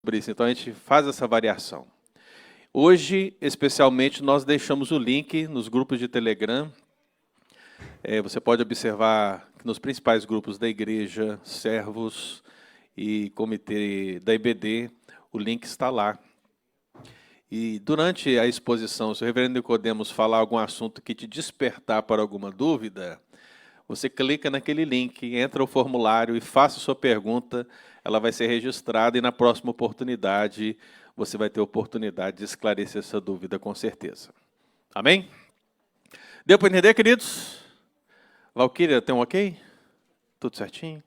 sobre isso. Então, a gente faz essa variação. Hoje, especialmente, nós deixamos o link nos grupos de Telegram. Você pode observar que nos principais grupos da igreja, servos e comitê da IBD, o link está lá. E durante a exposição, se o reverendo Nicodemos falar algum assunto que te despertar para alguma dúvida, você clica naquele link, entra o formulário e faça sua pergunta, ela vai ser registrada e na próxima oportunidade você vai ter a oportunidade de esclarecer essa dúvida com certeza. Amém? Deu para entender, queridos? Valquíria, tem um ok? Tudo certinho?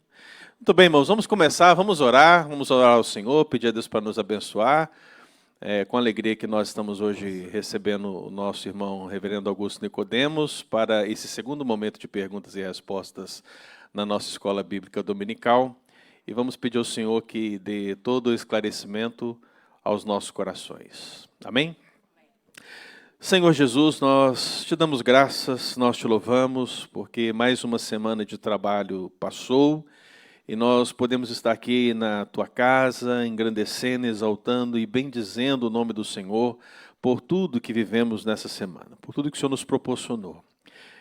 Muito bem, irmãos, vamos começar, vamos orar ao Senhor, pedir a Deus para nos abençoar. Com alegria que nós estamos hoje recebendo o nosso irmão reverendo Augusto Nicodemos para esse segundo momento de perguntas e respostas na nossa escola bíblica dominical. E vamos pedir ao Senhor que dê todo o esclarecimento aos nossos corações. Amém? Senhor Jesus, nós te damos graças, nós te louvamos, porque mais uma semana de trabalho passou, e nós podemos estar aqui na tua casa, engrandecendo, exaltando e bendizendo o nome do Senhor por tudo que vivemos nessa semana, por tudo que o Senhor nos proporcionou.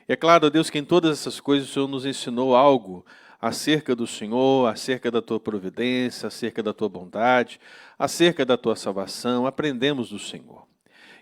E é claro, Deus, que em todas essas coisas o Senhor nos ensinou algo acerca do Senhor, acerca da tua providência, acerca da tua bondade, acerca da tua salvação. Aprendemos do Senhor.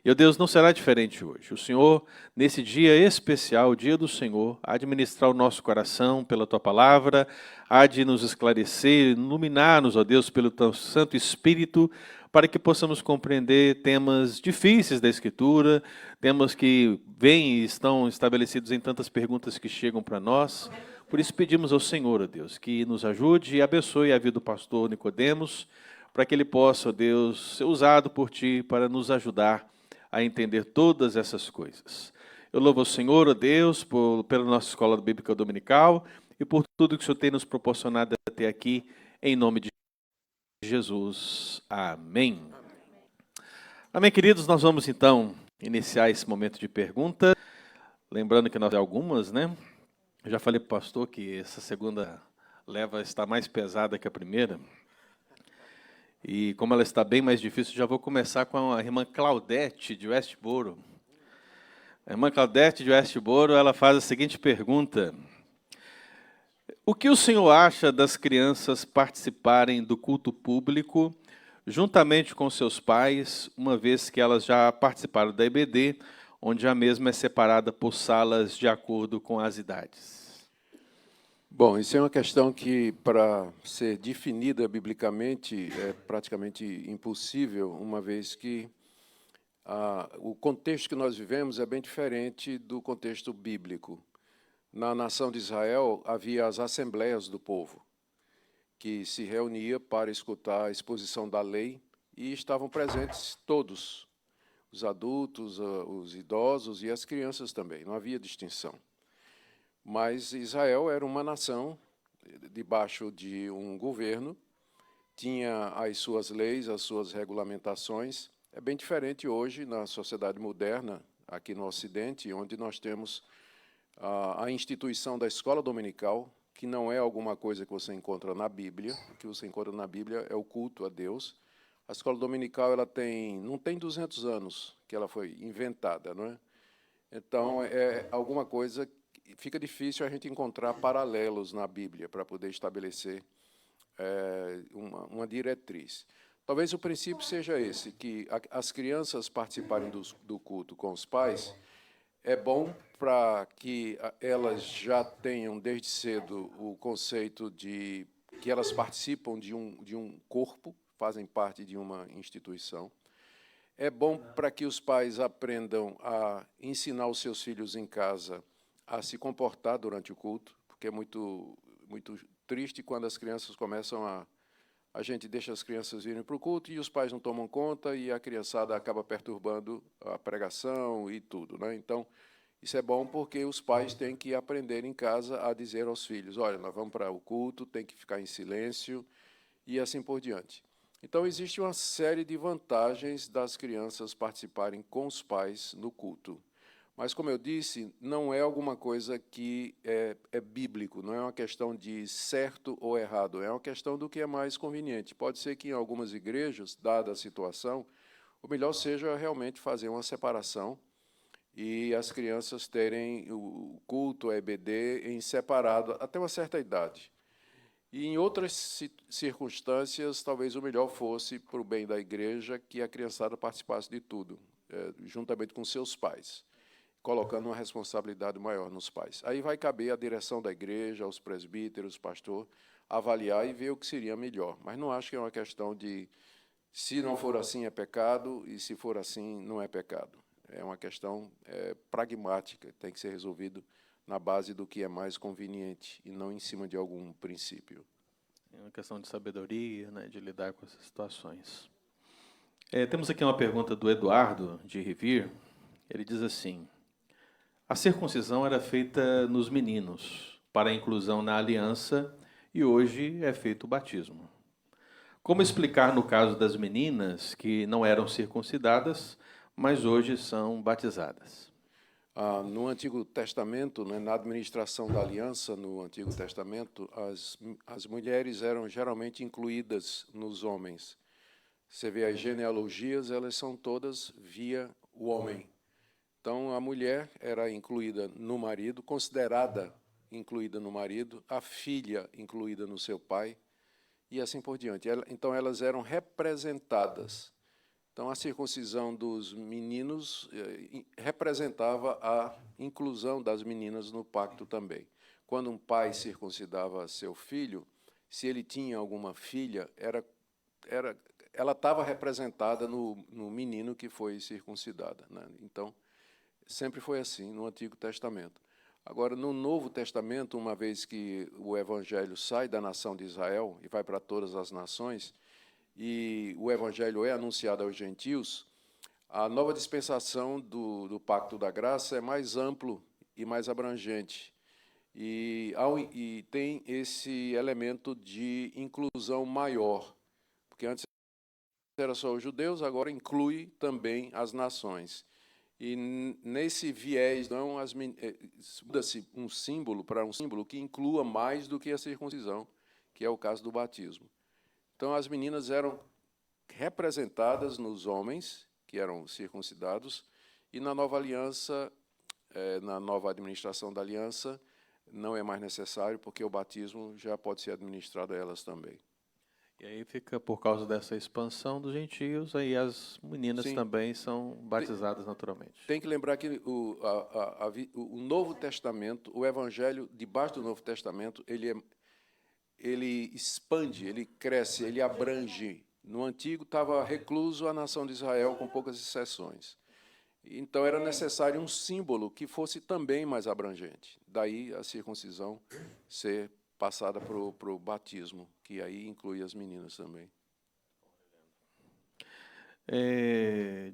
E, Deus, não será diferente hoje. O Senhor, nesse dia especial, o dia do Senhor, há de ministrar o nosso coração pela Tua palavra, há de nos esclarecer, iluminar-nos, ó Deus, pelo Teu Santo Espírito, para que possamos compreender temas difíceis da Escritura, temas que vêm e estão estabelecidos em tantas perguntas que chegam para nós. Por isso pedimos ao Senhor, ó Deus, que nos ajude e abençoe a vida do pastor Nicodemos, para que ele possa, ó Deus, ser usado por Ti para nos ajudar a entender todas essas coisas. Eu louvo ao Senhor, ó Deus, pela nossa escola bíblica dominical e por tudo que o Senhor tem nos proporcionado até aqui, em nome de Jesus. Amém. Amém, queridos. Nós vamos então iniciar esse momento de pergunta. Lembrando que nós temos algumas, né? Eu já falei para o pastor que essa segunda leva está mais pesada que a primeira. E como ela está bem mais difícil, já vou começar com a irmã Claudete, de Westboro. A irmã Claudete, de Westboro, ela faz a seguinte pergunta: o que o senhor acha das crianças participarem do culto público, juntamente com seus pais, uma vez que elas já participaram da EBD, onde a mesma é separada por salas de acordo com as idades? Bom, isso é uma questão que, para ser definida biblicamente, é praticamente impossível, uma vez que o contexto que nós vivemos é bem diferente do contexto bíblico. Na nação de Israel, havia as assembleias do povo, que se reunia para escutar a exposição da lei, e estavam presentes todos, os adultos, os idosos e as crianças também, não havia distinção. Mas Israel era uma nação debaixo de um governo, tinha as suas leis, as suas regulamentações. É bem diferente hoje na sociedade moderna, aqui no Ocidente, onde nós temos a instituição da escola dominical, que não é alguma coisa que você encontra na Bíblia. O que você encontra na Bíblia é o culto a Deus. A escola dominical não tem 200 anos que ela foi inventada, não é? Então, é alguma coisa. Fica difícil a gente encontrar paralelos na Bíblia para poder estabelecer uma diretriz. Talvez o princípio seja esse, que as crianças participarem do culto com os pais é bom para que elas já tenham desde cedo o conceito de que elas participam de um corpo, fazem parte de uma instituição. É bom para que os pais aprendam a ensinar os seus filhos em casa a se comportar durante o culto, porque é muito triste quando as crianças começam a gente deixa as crianças irem para o culto e os pais não tomam conta e a criançada acaba perturbando a pregação e tudo, né? Então, isso é bom porque os pais têm que aprender em casa a dizer aos filhos: olha, nós vamos para o culto, tem que ficar em silêncio e assim por diante. Então, existe uma série de vantagens das crianças participarem com os pais no culto. Mas, como eu disse, não é alguma coisa que é bíblico, não é uma questão de certo ou errado, é uma questão do que é mais conveniente. Pode ser que em algumas igrejas, dada a situação, o melhor seja realmente fazer uma separação e as crianças terem o culto, a EBD, em separado até uma certa idade. E em outras circunstâncias, talvez o melhor fosse, para o bem da igreja, que a criançada participasse de tudo, juntamente com seus pais, colocando uma responsabilidade maior nos pais. Aí vai caber à direção da igreja, aos presbíteros, pastor, avaliar e ver o que seria melhor. Mas não acho que é uma questão de, se não for assim é pecado, e se for assim não é pecado. É uma questão pragmática, tem que ser resolvido na base do que é mais conveniente e não em cima de algum princípio. É uma questão de sabedoria, né, de lidar com essas situações. Temos aqui uma pergunta do Eduardo, de Rivir. Ele diz assim: a circuncisão era feita nos meninos, para a inclusão na aliança, e hoje é feito o batismo. Como explicar no caso das meninas que não eram circuncidadas, mas hoje são batizadas? No Antigo Testamento, né, na administração da aliança, no Antigo Testamento, as mulheres eram geralmente incluídas nos homens. Você vê as genealogias, elas são todas via o homem. Então, a mulher era incluída no marido, considerada incluída no marido, a filha incluída no seu pai, e assim por diante. Então, elas eram representadas. Então, a circuncisão dos meninos representava a inclusão das meninas no pacto também. Quando um pai circuncidava seu filho, se ele tinha alguma filha, ela estava representada no menino que foi circuncidada, né? Então, sempre foi assim no Antigo Testamento. Agora, no Novo Testamento, uma vez que o Evangelho sai da nação de Israel e vai para todas as nações, e o Evangelho é anunciado aos gentios, a nova dispensação do Pacto da Graça é mais amplo e mais abrangente. E tem esse elemento de inclusão maior, porque antes era só os judeus, agora inclui também as nações. E nesse viés, não, muda-se um símbolo para um símbolo que inclua mais do que a circuncisão, que é o caso do batismo. Então, as meninas eram representadas nos homens, que eram circuncidados, e na nova aliança, na nova administração da aliança, não é mais necessário, porque o batismo já pode ser administrado a elas também. E aí fica, por causa dessa expansão dos gentios, aí as meninas Sim. Também são batizadas naturalmente. Tem que lembrar que o Novo Testamento, o Evangelho, debaixo do Novo Testamento, ele expande, ele cresce, ele abrange. No Antigo estava recluso a nação de Israel, com poucas exceções. Então era necessário um símbolo que fosse também mais abrangente. Daí a circuncisão ser passada para o batismo, que aí inclui as meninas também.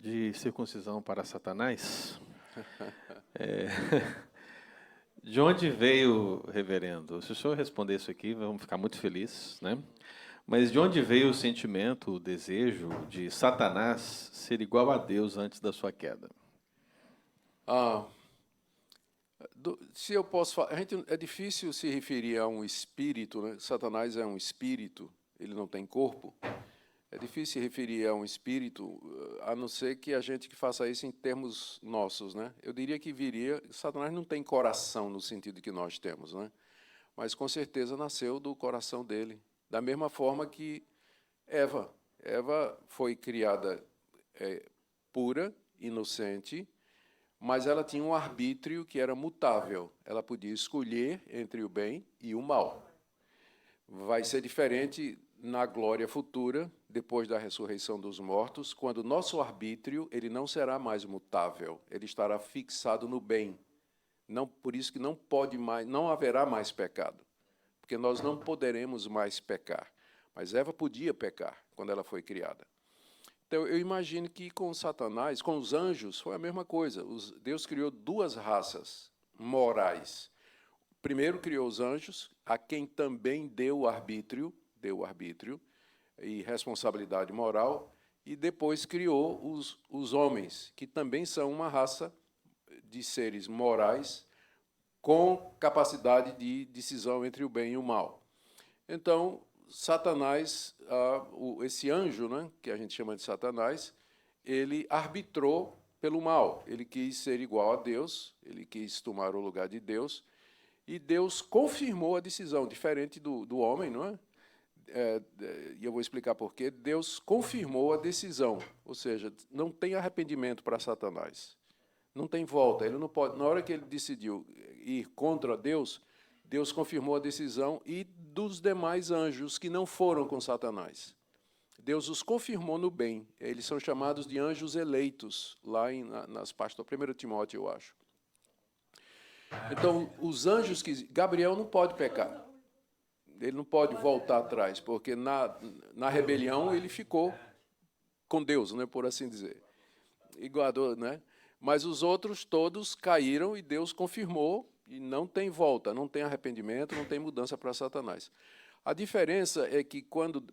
De circuncisão para Satanás? De onde veio, reverendo? Se o senhor responder isso aqui, vamos ficar muito felizes, né? Mas de onde veio o sentimento, o desejo de Satanás ser igual a Deus antes da sua queda? Se eu posso falar, é difícil se referir a um espírito, né? Satanás é um espírito, ele não tem corpo. É difícil se referir a um espírito, a não ser que a gente que faça isso em termos nossos, né? Eu diria que Satanás não tem coração no sentido que nós temos, né? Mas com certeza nasceu do coração dele, da mesma forma que Eva. Eva foi criada pura, inocente, mas ela tinha um arbítrio que era mutável. Ela podia escolher entre o bem e o mal. Vai ser diferente na glória futura, depois da ressurreição dos mortos, quando o nosso arbítrio ele não será mais mutável, ele estará fixado no bem. Não, por isso que não haverá mais pecado, porque nós não poderemos mais pecar. Mas Eva podia pecar quando ela foi criada. Então, eu imagino que com Satanás, com os anjos, foi a mesma coisa. Deus criou duas raças morais. Primeiro criou os anjos, a quem também deu arbítrio e responsabilidade moral, e depois criou os homens, que também são uma raça de seres morais com capacidade de decisão entre o bem e o mal. Então, Satanás, esse anjo, né, que a gente chama de Satanás, ele arbitrou pelo mal. Ele quis ser igual a Deus, ele quis tomar o lugar de Deus, e Deus confirmou a decisão, diferente do homem, não é? E eu vou explicar por quê. Deus confirmou a decisão, ou seja, não tem arrependimento para Satanás. Não tem volta, ele não pode. Na hora que ele decidiu ir contra Deus, Deus confirmou a decisão e dos demais anjos que não foram com Satanás. Deus os confirmou no bem. Eles são chamados de anjos eleitos, lá nas partes do 1 Timóteo, eu acho. Então, os anjos que... Gabriel não pode pecar. Ele não pode voltar atrás, porque na rebelião ele ficou com Deus, né, por assim dizer. Igual, né? Mas os outros todos caíram e Deus confirmou e não tem volta, não tem arrependimento, não tem mudança para Satanás. A diferença é que quando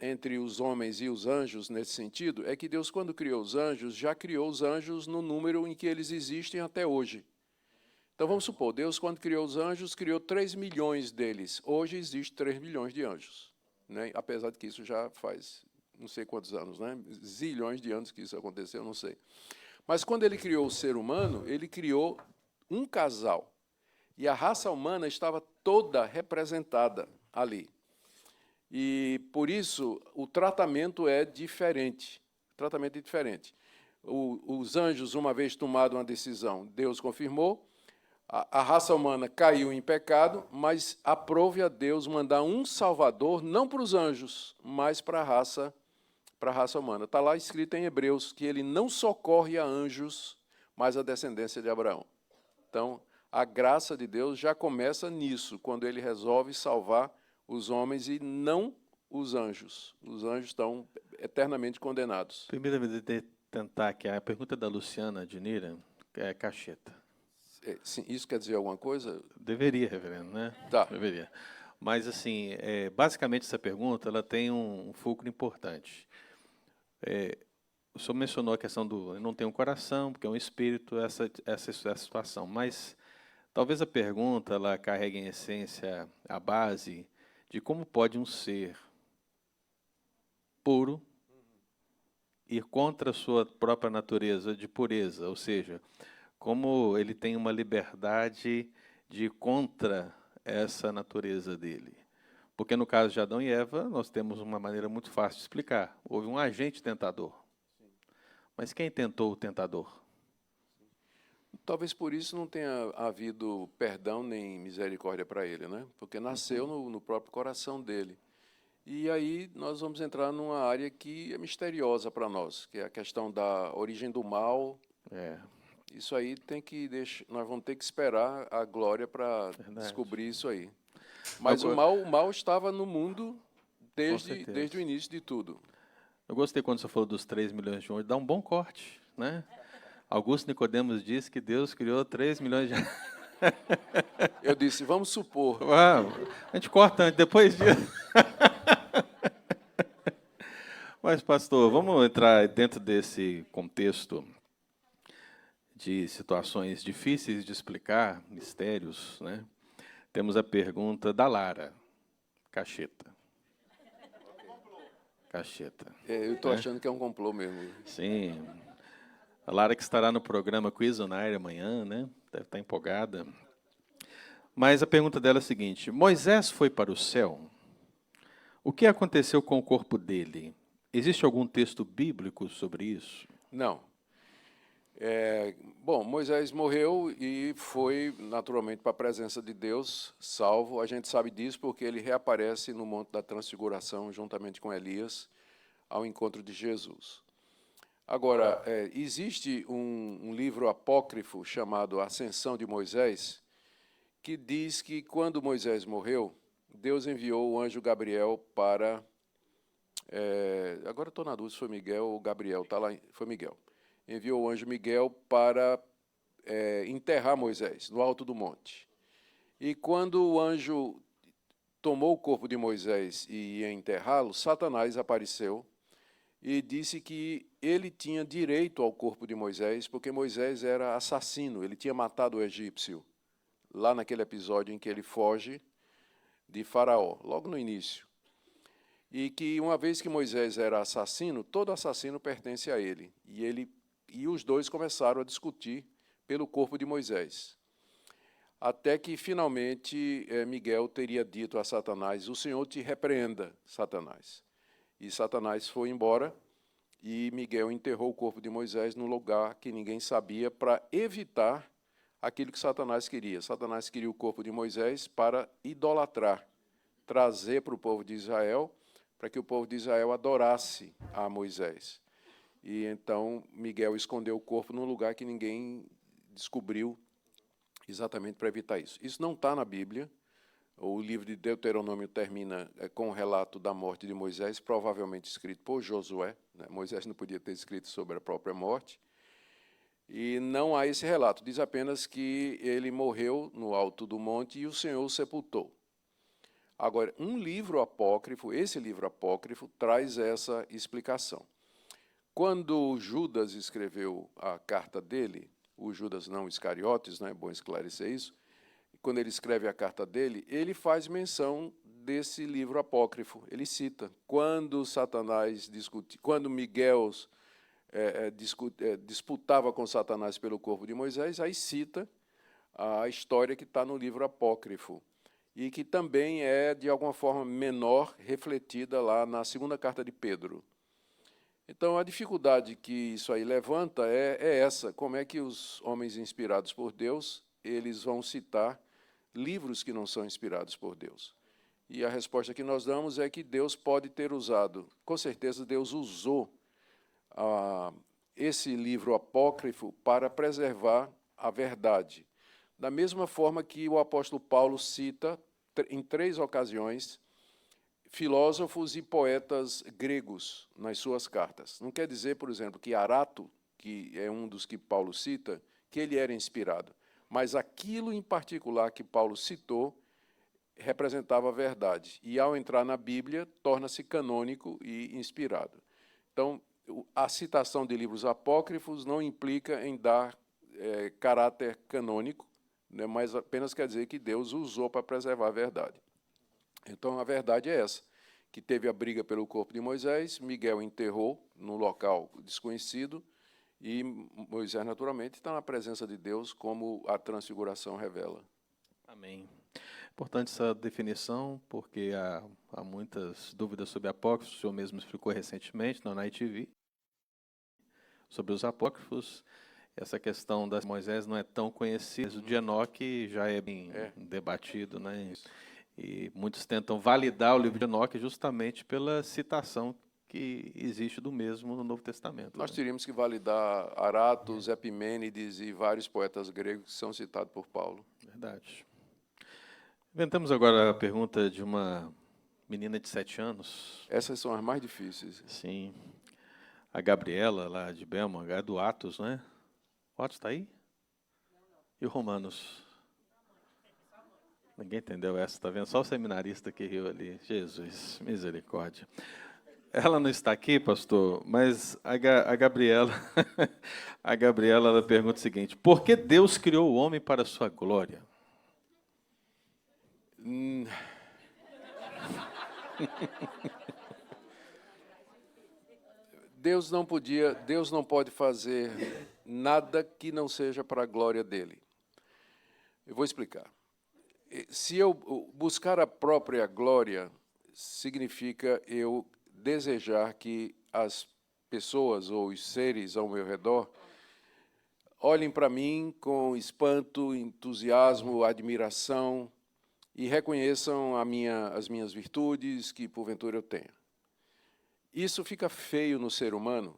entre os homens e os anjos, nesse sentido, é que Deus, quando criou os anjos, já criou os anjos no número em que eles existem até hoje. Então, vamos supor, Deus, quando criou os anjos, criou 3 milhões deles. Hoje existe 3 milhões de anjos, né? Apesar de que isso já faz não sei quantos anos, né? Zilhões de anos que isso aconteceu, não sei. Mas quando ele criou o ser humano, ele criou um casal. E a raça humana estava toda representada ali. E, por isso, o tratamento é diferente. O tratamento é diferente. Os anjos, uma vez tomada uma decisão, Deus confirmou, a raça humana caiu em pecado, mas aprove a Deus mandar um Salvador, não para os anjos, mas para a raça humana. Está lá escrito em Hebreus que ele não socorre a anjos, mas a descendência de Abraão. Então, a graça de Deus já começa nisso, quando ele resolve salvar os homens e não os anjos. Os anjos estão eternamente condenados. Primeiro, tentar aqui, a pergunta da Luciana Dinira é cacheta. Sim, isso quer dizer alguma coisa? Deveria, reverendo, né? Tá. Deveria. Mas, assim, basicamente, essa pergunta ela tem um fulcro importante. O senhor mencionou a questão do não tem um coração, porque é um espírito, essa situação. Mas talvez a pergunta ela carregue em essência a base de como pode um ser puro ir contra a sua própria natureza de pureza, ou seja, como ele tem uma liberdade de ir contra essa natureza dele. Porque no caso de Adão e Eva, nós temos uma maneira muito fácil de explicar. Houve um agente tentador. Mas quem tentou o tentador? Talvez por isso não tenha havido perdão nem misericórdia para ele, né? Porque nasceu no próprio coração dele. E aí nós vamos entrar numa área que é misteriosa para nós, que é a questão da origem do mal. Isso aí nós vamos ter que esperar a glória para descobrir isso aí. Mas agora, o mal estava no mundo desde o início de tudo. Eu gostei quando você falou dos 3 milhões de homens. Dá um bom corte, né? Augusto Nicodemos disse que Deus criou 3 milhões de... Eu disse, vamos supor. A gente corta depois disso. Mas, pastor, vamos entrar dentro desse contexto de situações difíceis de explicar, mistérios, né? Temos a pergunta da Lara, cacheta. Cacheta. Eu estou achando que é um complô mesmo. Sim. A Lara que estará no programa Quiz on Air amanhã, né? Deve estar empolgada. Mas a pergunta dela é a seguinte: Moisés foi para o céu. O que aconteceu com o corpo dele? Existe algum texto bíblico sobre isso? Não. Bom, Moisés morreu e foi naturalmente para a presença de Deus, salvo. A gente sabe disso porque ele reaparece no Monte da Transfiguração, juntamente com Elias, ao encontro de Jesus. Agora, existe um livro apócrifo chamado Ascensão de Moisés, que diz que quando Moisés morreu, Deus enviou o anjo Gabriel para... agora estou na dúvida se foi Miguel ou Gabriel, está lá, foi Miguel. Enviou o anjo Miguel para enterrar Moisés no alto do monte. E quando o anjo tomou o corpo de Moisés e ia enterrá-lo, Satanás apareceu e disse que ele tinha direito ao corpo de Moisés, porque Moisés era assassino, ele tinha matado o egípcio, lá naquele episódio em que ele foge de Faraó, logo no início. E que, uma vez que Moisés era assassino, todo assassino pertence a ele. E os dois começaram a discutir pelo corpo de Moisés. Até que, finalmente, Miguel teria dito a Satanás: o Senhor te repreenda, Satanás. E Satanás foi embora, e Miguel enterrou o corpo de Moisés num lugar que ninguém sabia, para evitar aquilo que Satanás queria. Satanás queria o corpo de Moisés para idolatrar, trazer para o povo de Israel, para que o povo de Israel adorasse a Moisés. E então Miguel escondeu o corpo num lugar que ninguém descobriu, exatamente para evitar isso. Isso não está na Bíblia. O livro de Deuteronômio termina com o relato da morte de Moisés, provavelmente escrito por Josué, né? Moisés não podia ter escrito sobre a própria morte. E não há esse relato, diz apenas que ele morreu no alto do monte e o Senhor o sepultou. Agora, um livro apócrifo, esse livro apócrifo, traz essa explicação. Quando Judas escreveu a carta dele, o Judas não Iscariotes, não é bom esclarecer isso, quando ele escreve a carta dele, ele faz menção desse livro apócrifo. Ele cita, quando Satanás discutia, quando Miguel disputava com Satanás pelo corpo de Moisés, aí cita a história que está no livro apócrifo, e que também é, de alguma forma, menor, refletida lá na segunda carta de Pedro. Então, a dificuldade que isso aí levanta é essa: como é que os homens inspirados por Deus, eles vão citar livros que não são inspirados por Deus? E a resposta que nós damos é que Deus pode ter usado, com certeza Deus usou esse livro apócrifo para preservar a verdade. Da mesma forma que o apóstolo Paulo cita, em 3 ocasiões, filósofos e poetas gregos nas suas cartas. Não quer dizer, por exemplo, que Arato, que é um dos que Paulo cita, que ele era inspirado. Mas aquilo em particular que Paulo citou representava a verdade. E, ao entrar na Bíblia, torna-se canônico e inspirado. Então, a citação de livros apócrifos não implica em dar caráter canônico, né, mas apenas quer dizer que Deus usou para preservar a verdade. Então, a verdade é essa, que teve a briga pelo corpo de Moisés, Miguel enterrou num local desconhecido, e Moisés, naturalmente, está na presença de Deus, como a transfiguração revela. Amém. Importante essa definição, porque há muitas dúvidas sobre apócrifos. O senhor mesmo explicou recentemente na ITV sobre os apócrifos. Essa questão das Moisés não é tão conhecida. O de Enoque já é bem debatido, né? E muitos tentam validar o livro de Enoque justamente pela citação que existe do mesmo no Novo Testamento. Nós teríamos que validar Aratos, Epimênides e vários poetas gregos que são citados por Paulo. Verdade. Inventamos agora a pergunta de uma menina de 7 anos. Essas são as mais difíceis. Sim. A Gabriela, lá de Belmont, é do Atos, né? O Atos está aí? E o Romanos? Ninguém entendeu essa, tá vendo? Só o seminarista que riu ali. Jesus, misericórdia. Ela não está aqui, pastor, mas a Gabriela, a Gabriela, ela pergunta o seguinte: por que Deus criou o homem para a sua glória? Deus não pode fazer nada que não seja para a glória dele. Eu vou explicar. Se eu buscar a própria glória, significa eu desejar que as pessoas ou os seres ao meu redor olhem para mim com espanto, entusiasmo, admiração e reconheçam as minhas virtudes que porventura eu tenha. Isso fica feio no ser humano,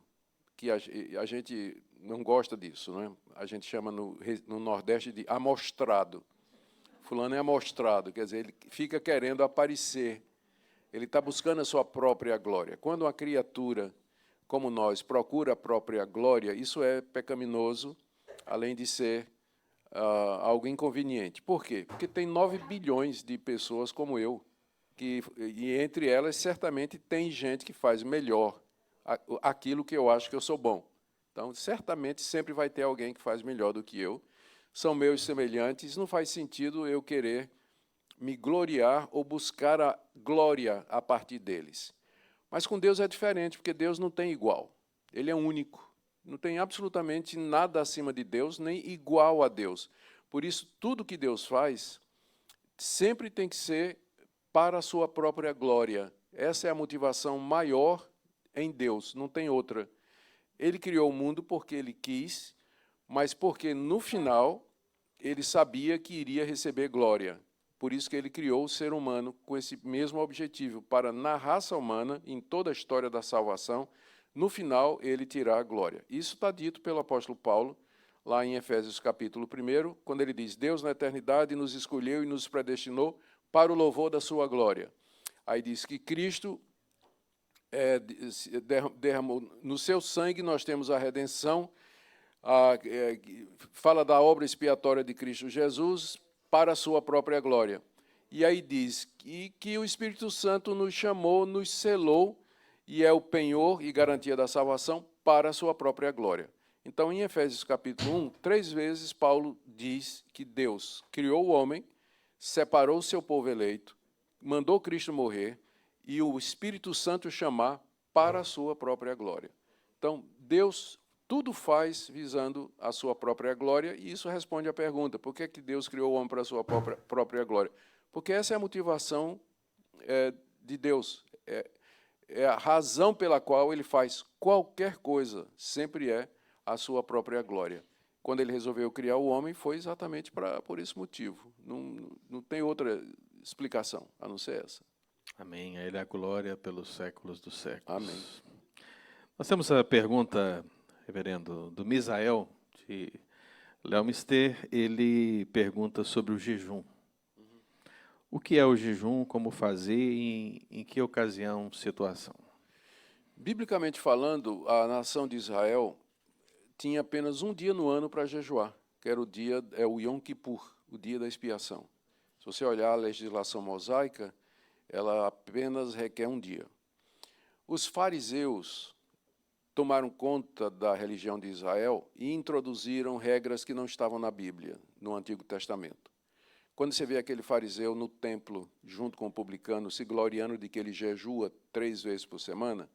que a gente não gosta disso, né? A gente chama no Nordeste de amostrado. Fulano é amostrado, quer dizer, ele fica querendo aparecer, ele está buscando a sua própria glória. Quando uma criatura como nós procura a própria glória, isso é pecaminoso, além de ser algo inconveniente. Por quê? Porque tem 9 bilhões de pessoas como eu, e entre elas certamente tem gente que faz melhor aquilo que eu acho que eu sou bom. Então, certamente, sempre vai ter alguém que faz melhor do que eu. São meus semelhantes, não faz sentido eu querer me gloriar ou buscar a glória a partir deles. Mas com Deus é diferente, porque Deus não tem igual. Ele é único. Não tem absolutamente nada acima de Deus, nem igual a Deus. Por isso, tudo que Deus faz sempre tem que ser para a sua própria glória. Essa é a motivação maior em Deus, não tem outra. Ele criou o mundo porque ele quis, mas porque no final ele sabia que iria receber glória. Por isso que ele criou o ser humano com esse mesmo objetivo, para na raça humana, em toda a história da salvação, no final ele tirar a glória. Isso está dito pelo apóstolo Paulo, lá em Efésios capítulo 1, quando ele diz: Deus na eternidade nos escolheu e nos predestinou para o louvor da sua glória. Aí diz que Cristo derramou, no seu sangue nós temos a redenção, fala da obra expiatória de Cristo Jesus para a sua própria glória. E aí diz que o Espírito Santo nos chamou, nos selou, e é o penhor e garantia da salvação para a sua própria glória. Então, em Efésios capítulo 1, 3 vezes Paulo diz que Deus criou o homem, separou o seu povo eleito, mandou Cristo morrer e o Espírito Santo chamar para a sua própria glória. Então, Deus tudo faz visando a sua própria glória, e isso responde à pergunta: por que Deus criou o homem para a sua própria glória? Porque essa é a motivação de Deus. É a razão pela qual ele faz qualquer coisa, sempre é a sua própria glória. Quando ele resolveu criar o homem, foi exatamente por esse motivo. Não tem outra explicação, a não ser essa. Amém. A Ele é a glória pelos séculos dos séculos. Amém. Nós temos a pergunta, reverendo, do Misael, de Léo Mister. Ele pergunta sobre o jejum. O que é o jejum, como fazer e em que ocasião, situação? Biblicamente falando, a nação de Israel tinha apenas um dia no ano para jejuar, que era o Yom Kippur, o dia da expiação. Se você olhar a legislação mosaica, ela apenas requer um dia. Os fariseus tomaram conta da religião de Israel e introduziram regras que não estavam na Bíblia, no Antigo Testamento. Quando você vê aquele fariseu no templo, junto com o publicano, se gloriando de que ele jejua 3 vezes por semana,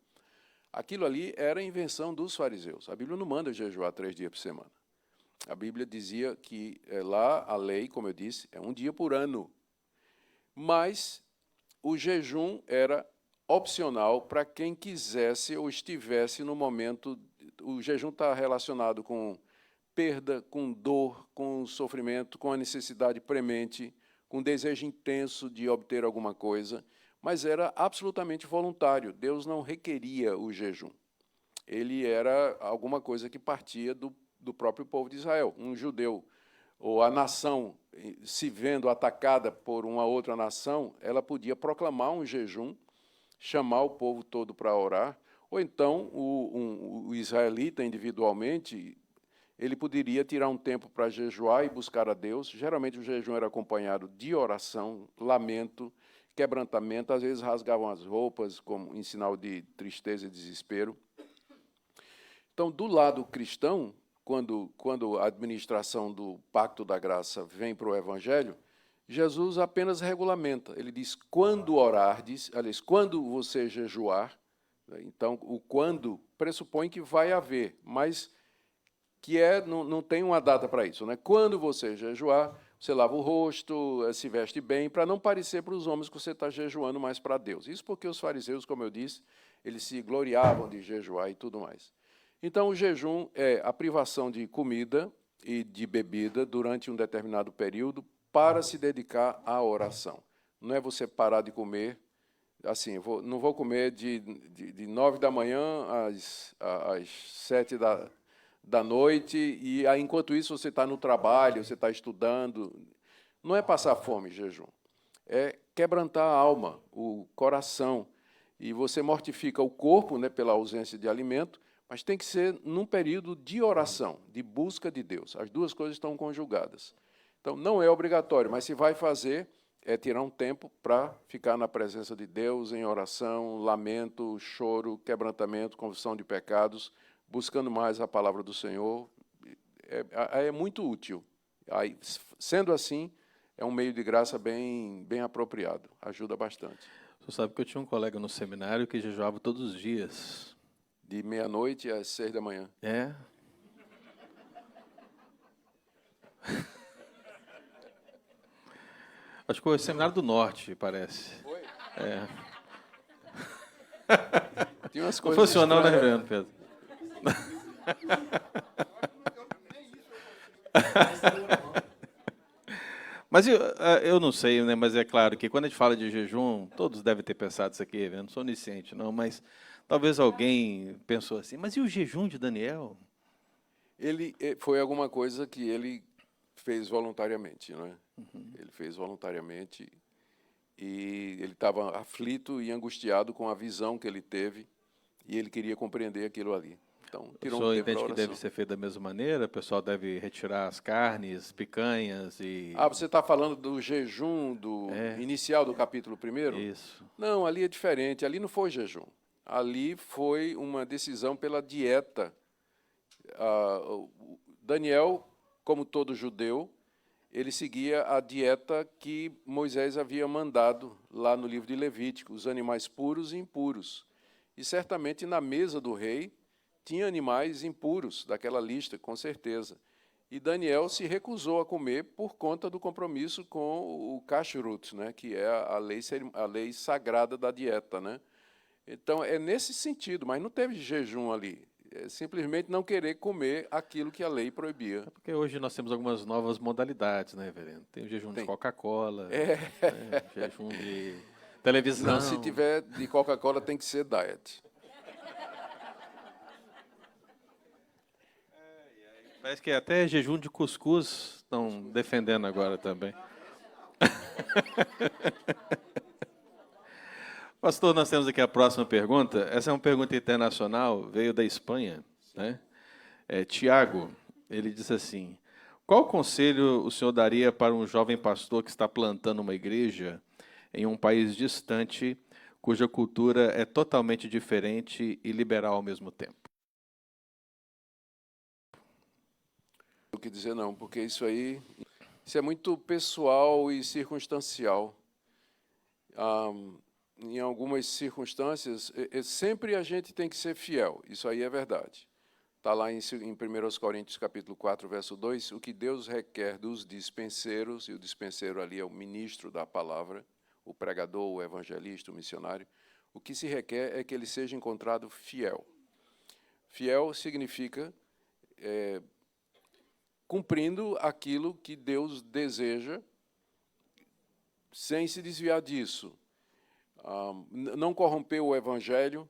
aquilo ali era invenção dos fariseus. A Bíblia não manda jejuar 3 dias por semana. A Bíblia dizia que lá a lei, como eu disse, é um dia por ano. Mas o jejum era opcional para quem quisesse ou estivesse no momento. O jejum está relacionado com perda, com dor, com sofrimento, com a necessidade premente, com desejo intenso de obter alguma coisa, mas era absolutamente voluntário. Deus não requeria o jejum. Ele era alguma coisa que partia do próprio povo de Israel. Um judeu, ou a nação, se vendo atacada por uma outra nação, ela podia proclamar um jejum, chamar o povo todo para orar, ou então o israelita individualmente, ele poderia tirar um tempo para jejuar e buscar a Deus. Geralmente o jejum era acompanhado de oração, lamento, quebrantamento, às vezes rasgavam as roupas como em sinal de tristeza e desespero. Então, do lado cristão, quando a administração do Pacto da Graça vem para o Evangelho, Jesus apenas regulamenta. Ele diz: quando orardes, aliás, quando você jejuar. Então, o quando pressupõe que vai haver, mas que não tem uma data para isso, né? Quando você jejuar, você lava o rosto, se veste bem, para não parecer para os homens que você está jejuando mais para Deus. Isso porque os fariseus, como eu disse, eles se gloriavam de jejuar e tudo mais. Então, o jejum é a privação de comida e de bebida durante um determinado período para se dedicar à oração. Não é você parar de comer, assim, não vou comer de 9 da manhã às 7 da noite, e aí, enquanto isso você está no trabalho, você está estudando. Não é passar fome, jejum. É quebrantar a alma, o coração. E você mortifica o corpo, né, pela ausência de alimento, mas tem que ser num período de oração, de busca de Deus. As duas coisas estão conjugadas. Então, não é obrigatório, mas se vai fazer, é tirar um tempo para ficar na presença de Deus, em oração, lamento, choro, quebrantamento, confissão de pecados, buscando mais a palavra do Senhor. É muito útil. Aí, sendo assim, é um meio de graça bem apropriado, ajuda bastante. Você sabe que eu tinha um colega no seminário que jejuava todos os dias. De meia-noite às 6 da manhã. É. Acho que foi o Seminário do Norte, parece. Foi? É. Tinha umas Não coisas funcionou, né, estranhas. reverendo Pedro? Mas eu não sei, né? Mas é claro que quando a gente fala de jejum, todos devem ter pensado isso aqui, eu não sou onisciente, não, mas talvez alguém pensou assim, mas e o jejum de Daniel? Ele foi alguma coisa que ele fez voluntariamente, não é? Ele fez voluntariamente e ele estava aflito e angustiado com a visão que ele teve e ele queria compreender aquilo ali. Então, O tirou um senhor tempo para entende que deve oração. ser feito da mesma maneira? O pessoal deve retirar as carnes, picanhas e... Ah, você está falando do jejum É. inicial do capítulo 1? Isso. Não, ali é diferente. Ali não foi jejum. Ali foi uma decisão pela dieta. Daniel, como todo judeu, ele seguia a dieta que Moisés havia mandado lá no livro de Levítico, os animais puros e impuros. E certamente na mesa do rei tinha animais impuros daquela lista, com certeza. E Daniel se recusou a comer por conta do compromisso com o kashrut, né, que é a lei sagrada da dieta, né? Então é nesse sentido, mas não teve jejum ali. É simplesmente não querer comer aquilo que a lei proibia. Porque hoje nós temos algumas novas modalidades, né, reverendo? Tem o jejum de Tem. Coca-Cola, É. né, jejum de televisão. Não, se tiver de Coca-Cola tem que ser diet. Parece que até jejum de cuscuz estão defendendo agora também. Pastor, nós temos aqui a próxima pergunta. Essa é uma pergunta internacional, veio da Espanha, né? Tiago, ele diz assim: qual conselho o senhor daria para um jovem pastor que está plantando uma igreja em um país distante, cuja cultura é totalmente diferente e liberal ao mesmo tempo? O que dizer não, porque isso é muito pessoal e circunstancial. Em algumas circunstâncias, sempre a gente tem que ser fiel, isso aí é verdade. Está lá em 1 Coríntios capítulo 4, verso 2, o que Deus requer dos dispenseiros, e o dispenseiro ali é o ministro da palavra, o pregador, o evangelista, o missionário, o que se requer é que ele seja encontrado fiel. Fiel significa cumprindo aquilo que Deus deseja, sem se desviar disso. Não corromper o evangelho,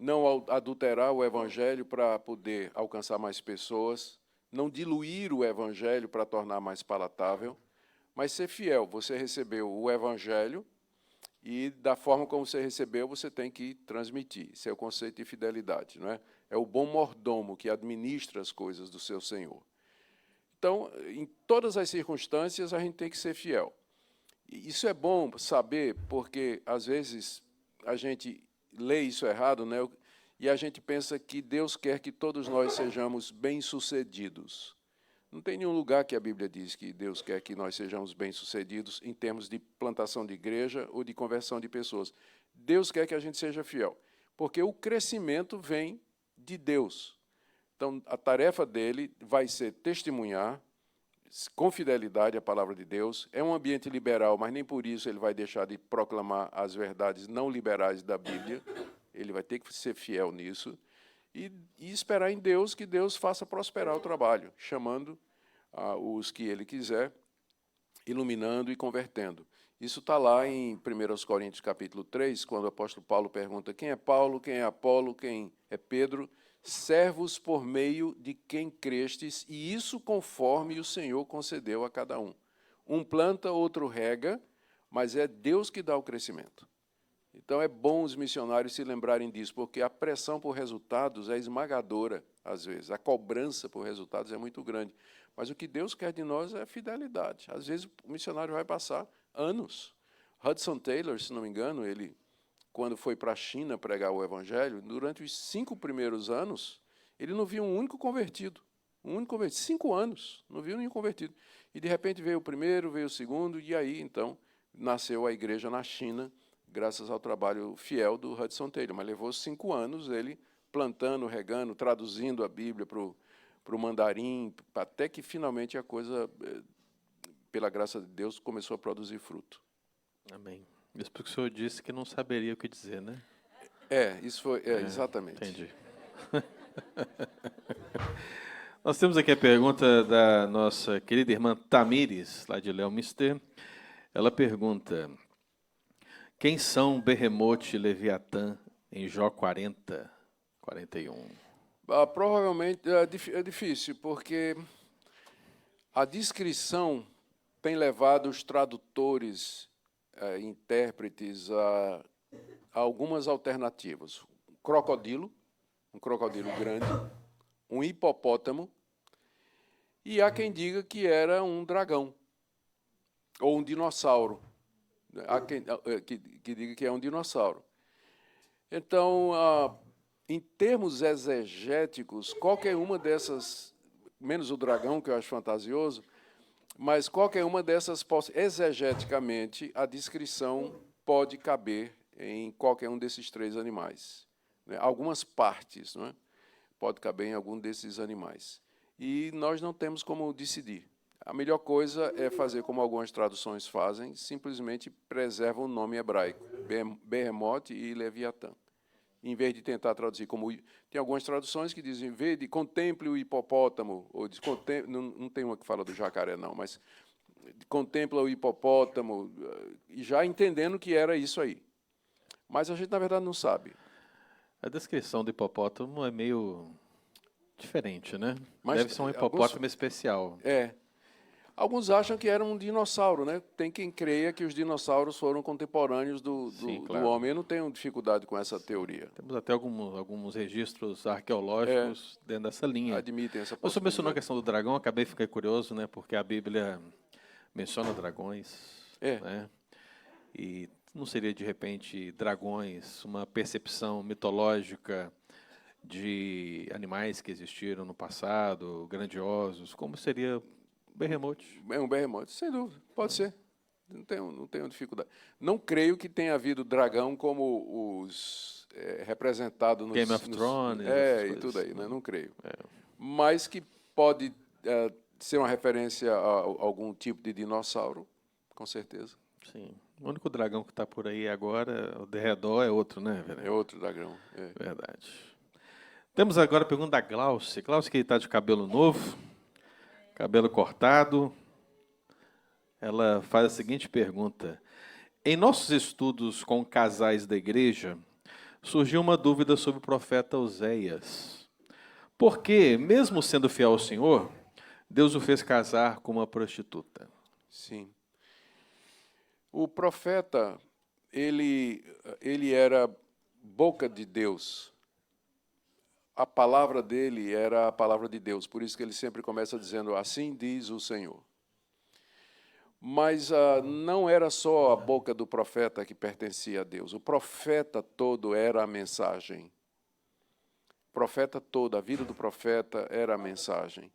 não adulterar o evangelho para poder alcançar mais pessoas, não diluir o evangelho para tornar mais palatável, mas ser fiel. Você recebeu o evangelho e, da forma como você recebeu, você tem que transmitir. Esse é o conceito de fidelidade, não é? É o bom mordomo que administra as coisas do seu Senhor. Então, em todas as circunstâncias, a gente tem que ser fiel. E isso é bom saber, porque, às vezes, a gente lê isso errado, né? E a gente pensa que Deus quer que todos nós sejamos bem-sucedidos. Não tem nenhum lugar que a Bíblia diz que Deus quer que nós sejamos bem-sucedidos em termos de plantação de igreja ou de conversão de pessoas. Deus quer que a gente seja fiel, porque o crescimento vem de Deus. Então, a tarefa dele vai ser testemunhar com fidelidade a palavra de Deus. É um ambiente liberal, mas nem por isso ele vai deixar de proclamar as verdades não liberais da Bíblia. Ele vai ter que ser fiel nisso e esperar em Deus que Deus faça prosperar o trabalho, chamando os que ele quiser, iluminando e convertendo. Isso está lá em 1 Coríntios capítulo 3, quando o apóstolo Paulo pergunta quem é Paulo, quem é Apolo, quem é Pedro, servos por meio de quem crestes, e isso conforme o Senhor concedeu a cada um. Um planta, outro rega, mas é Deus que dá o crescimento. Então, é bom os missionários se lembrarem disso, porque a pressão por resultados é esmagadora, às vezes. A cobrança por resultados é muito grande. Mas o que Deus quer de nós é fidelidade. Às vezes, o missionário vai passar anos. Hudson Taylor, se não me engano, ele, quando foi para a China pregar o Evangelho, durante os 5 primeiros anos, ele não viu um único convertido. Um único convertido. 5 anos, não viu nenhum convertido. E, de repente, veio o primeiro, veio o segundo, e aí, então, nasceu a igreja na China, graças ao trabalho fiel do Hudson Taylor. Mas levou 5 anos ele plantando, regando, traduzindo a Bíblia para o mandarim, até que, finalmente, a coisa, pela graça de Deus, começou a produzir fruto. Amém. Isso porque o senhor disse que não saberia o que dizer, né? Isso foi, exatamente. Entendi. Nós temos aqui a pergunta da nossa querida irmã Tamires, lá de Leomister. Ela pergunta: quem são Behemoth e Leviatã em Jó 40, 41? Provavelmente é difícil, porque a descrição tem levado os tradutores, intérpretes, a algumas alternativas. Um crocodilo grande, um hipopótamo, e há quem diga que era um dragão, ou um dinossauro. Há quem que diga que é um dinossauro. Então, em termos exegéticos, qualquer uma dessas, menos o dragão, que eu acho fantasioso, mas qualquer uma dessas, exegeticamente, a descrição pode caber em qualquer um desses 3 animais. Algumas partes, não é? Pode caber em algum desses animais. E nós não temos como decidir. A melhor coisa é fazer como algumas traduções fazem, simplesmente preservam o nome hebraico, Behemoth e Leviatã. Em vez de tentar traduzir como... Tem algumas traduções que dizem, em vez de contemple o hipopótamo, ou diz, não tem uma que fala do jacaré, não, mas contempla o hipopótamo, já entendendo que era isso aí. Mas a gente, na verdade, não sabe. A descrição do hipopótamo é meio diferente, né? Mas deve ser um hipopótamo especial. Alguns acham que era um dinossauro, né? Tem quem creia que os dinossauros foram contemporâneos do claro. homem. Eu não tenho dificuldade com essa teoria. Temos até alguns registros arqueológicos dentro dessa linha. Admitem essa Você possibilidade. mencionou a questão do dragão, acabei de ficar curioso, né? Porque a Bíblia menciona dragões, né? E não seria, de repente, dragões uma percepção mitológica de animais que existiram no passado, grandiosos, como seria Behemoth? É um Behemoth, sem dúvida, pode ser. Não tenho dificuldade. Não creio que tenha havido dragão como os representados nos... Game of Thrones, e tudo aí, né? Não creio. Mas que pode ser uma referência a algum tipo de dinossauro, com certeza. Sim. O único dragão que está por aí agora, o derredor, é outro, né, velho? É outro dragão. Verdade. Temos agora a pergunta da Glaucia. Glaucia, que está de cabelo novo, cabelo cortado. Ela faz a seguinte pergunta: em nossos estudos com casais da igreja, surgiu uma dúvida sobre o profeta Oséias. Por que, mesmo sendo fiel ao Senhor, Deus o fez casar com uma prostituta? Sim. O profeta, ele era boca de Deus. A palavra dele era a palavra de Deus, por isso que ele sempre começa dizendo, assim diz o Senhor. Mas não era só a boca do profeta que pertencia a Deus, o profeta todo era a mensagem. O profeta todo, a vida do profeta era a mensagem.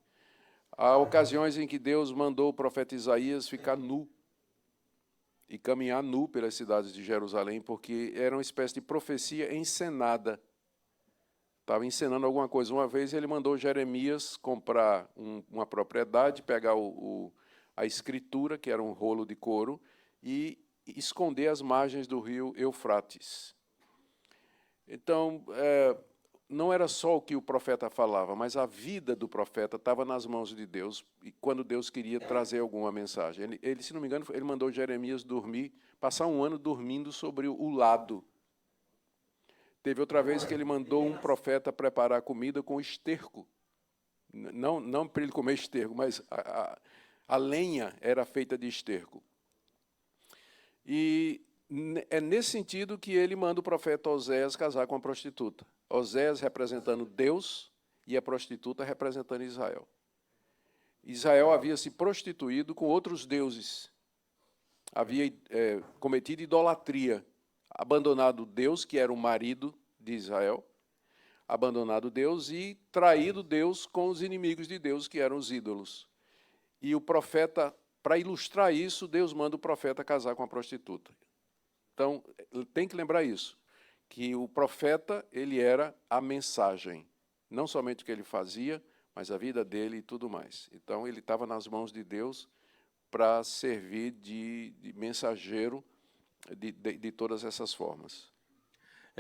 Há ocasiões em que Deus mandou o profeta Isaías ficar nu e caminhar nu pelas cidades de Jerusalém, porque era uma espécie de profecia encenada. Estava encenando alguma coisa. Uma vez ele mandou Jeremias comprar uma propriedade, pegar a escritura, que era um rolo de couro, e esconder as margens do rio Eufrates. Então, não era só o que o profeta falava, mas a vida do profeta estava nas mãos de Deus, e quando Deus queria trazer alguma mensagem. Ele, se não me engano, ele mandou Jeremias dormir, passar um ano dormindo sobre o lado. Teve outra vez que ele mandou um profeta preparar comida com esterco. Não para ele comer esterco, mas a lenha era feita de esterco. E É nesse sentido que ele manda o profeta Oséias casar com a prostituta. Oséias representando Deus e a prostituta representando Israel. Israel havia se prostituído com outros deuses. Havia cometido idolatria, abandonado Deus, que era o marido de Israel, abandonado Deus e traído Deus com os inimigos de Deus, que eram os ídolos. E o profeta, para ilustrar isso, Deus manda o profeta casar com a prostituta. Então, tem que lembrar isso, que o profeta, ele era a mensagem, não somente o que ele fazia, mas a vida dele e tudo mais. Então, ele estava nas mãos de Deus para servir de mensageiro de todas essas formas.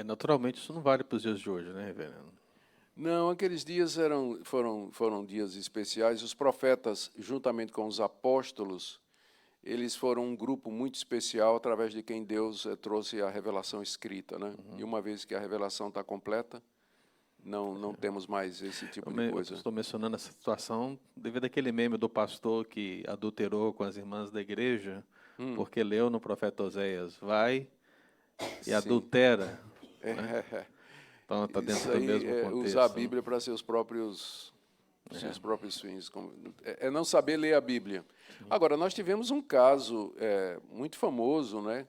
Naturalmente, isso não vale para os dias de hoje, né, reverendo? Não, aqueles dias foram dias especiais. Os profetas, juntamente com os apóstolos, eles foram um grupo muito especial através de quem Deus trouxe a revelação escrita, né? E uma vez que a revelação está completa, não temos mais esse tipo de coisa. Estou mencionando essa situação devido àquele meme do pastor que adulterou com as irmãs da igreja, porque leu no profeta Oséias, vai e adultera. Né? Então está dentro do mesmo contexto. Usar a Bíblia para seus próprios fins. É não saber ler a Bíblia. Agora, nós tivemos um caso muito famoso, né,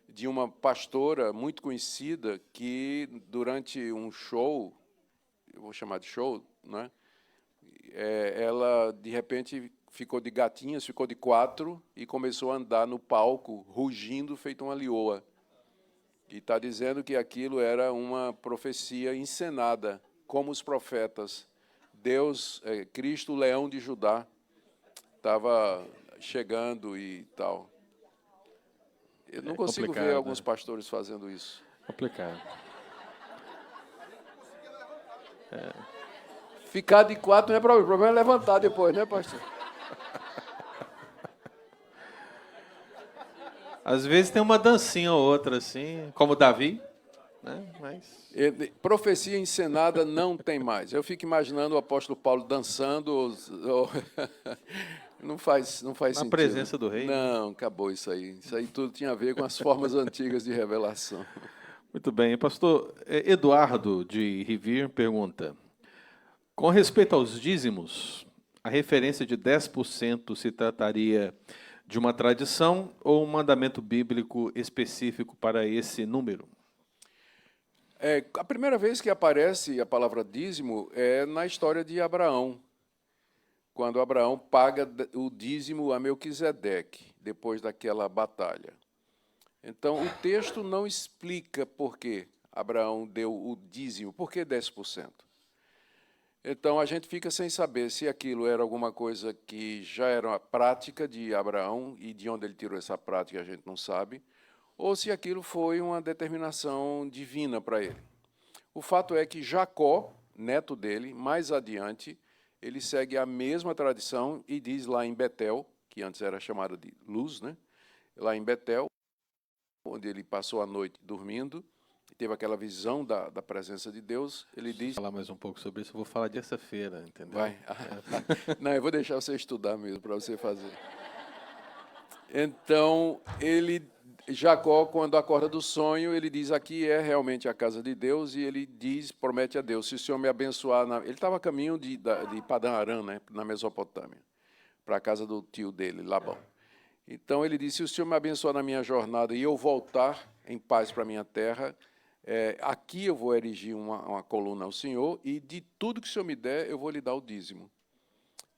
de uma pastora muito conhecida que, durante um show, eu vou chamar de show, né, ela, de repente, ficou de gatinhas, ficou de 4 e começou a andar no palco, rugindo, feito uma leoa. E está dizendo que aquilo era uma profecia encenada, como os profetas. Deus, Cristo, o leão de Judá, estava chegando e tal. Eu não consigo ver alguns pastores fazendo isso. Complicado. Ficar de 4 não é problema, o problema é levantar depois, né, pastor? Às vezes tem uma dancinha ou outra, assim, como Davi, né? Mas... Profecia encenada não tem mais. Eu fico imaginando o apóstolo Paulo dançando. Não faz sentido. Na presença do rei. Não, acabou isso aí. Isso aí tudo tinha a ver com as formas antigas de revelação. Muito bem. Pastor Eduardo, de Rivir, pergunta: com respeito aos dízimos, a referência de 10% se trataria de uma tradição ou um mandamento bíblico específico para esse número? A primeira vez que aparece a palavra dízimo é na história de Abraão, quando Abraão paga o dízimo a Melquisedeque, depois daquela batalha. Então, o texto não explica por que Abraão deu o dízimo, por que 10%. Então, a gente fica sem saber se aquilo era alguma coisa que já era uma prática de Abraão, e de onde ele tirou essa prática a gente não sabe, ou se aquilo foi uma determinação divina para ele. O fato é que Jacó, neto dele, mais adiante, ele segue a mesma tradição e diz lá em Betel, que antes era chamada de Luz, né? Lá em Betel, onde ele passou a noite dormindo, teve aquela visão da presença de Deus, ele diz... Vou falar mais um pouco sobre isso, eu vou falar terça-feira, entendeu? Vai. Não, eu vou deixar você estudar mesmo, para você fazer. Então, Jacó, quando acorda do sonho, ele diz, aqui é realmente a casa de Deus, e ele promete a Deus, se o Senhor me abençoar... Ele estava a caminho de Padã Arã, né, na Mesopotâmia, para a casa do tio dele, Labão. Então, ele disse, se o Senhor me abençoar na minha jornada e eu voltar em paz para a minha terra, aqui eu vou erigir uma coluna ao Senhor, e de tudo que o Senhor me der, eu vou lhe dar o dízimo.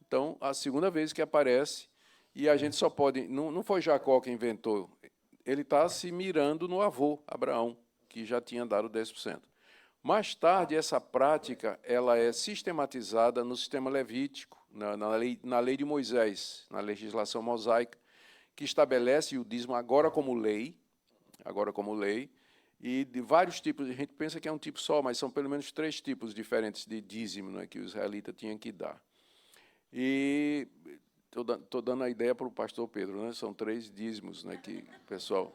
Então, a segunda vez que aparece, e a gente só pode... Não foi Jacó que inventou, ele está se mirando no avô, Abraão, que já tinha dado 10%. Mais tarde, essa prática ela é sistematizada no sistema levítico, na lei de Moisés, na legislação mosaica, que estabelece o dízimo agora como lei, e de vários tipos. A gente pensa que é um tipo só, mas são pelo menos 3 tipos diferentes de dízimo, né, que o israelita tinha que dar. E estou dando a ideia para o pastor Pedro, né? São 3 dízimos, né, que o pessoal...